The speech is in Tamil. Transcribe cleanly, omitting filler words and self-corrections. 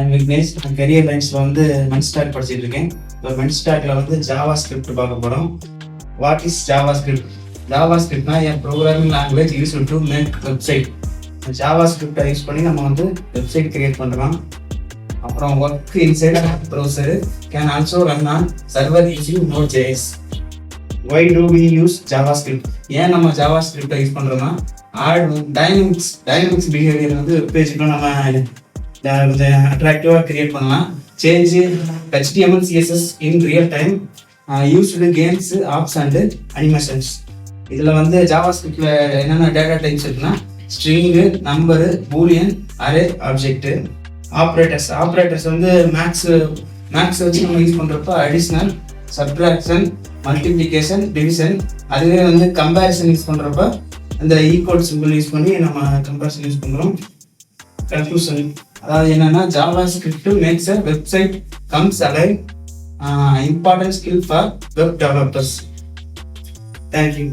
ஐம் விக்னேஷ். நான் கரியர் லைன்ஸில் வந்து மென்ஸ்டாக் படிச்சுட்டு இருக்கேன். இப்போ மென்ஸ்டாக்ல வந்து ஜாவா ஸ்கிரிப்ட் பார்க்க போகிறோம். What is JavaScript? Java ஸ்கிரிப்ட்னா an programming language use to make website. Java ஸ்கிரிப்டை யூஸ் பண்ணி நம்ம வந்து வெப்சைட் கிரியேட் பண்ணுறோம். அப்புறம் work inside browser can also run on server using Node.js. Why do we use JavaScript? ஏன் நம்ம ஜாவா ஸ்கிரிப்டை யூஸ் பண்ணுறோம்னா டைனமிக்ஸ் பிஹேவியர் வந்து பேஜுக்குள்ள நம்ம கொஞ்சம் அட்ராக்டிவாக கிரியேட் பண்ணலாம். Change HTML CSS in real time, used games apps and animations. இதில் வந்து ஜாவா ஸ்கிரிப்டில் என்னென்ன டேட்டா டைப்ஸ் இருக்குன்னா string, number, Boolean, array, object. Operators வந்து மேக்ஸ் வச்சு நம்ம யூஸ் பண்ணுறப்ப அடிஷ்னல், சப்ட்ராக்ஷன், மல்டிப்ளிகேஷன், டிவிஷன். அதுவே வந்து கம்பேரிசன் யூஸ் பண்ணுறப்ப இந்த ஈக்குவல் சிம்பிள் யூஸ் பண்ணி நம்ம கம்பேரிசன் யூஸ் பண்ணுறோம். கன்க்ளூஷன் அதாவது என்னன்னா Java script maths a website comes alive. Important skill for web developers. Thank you.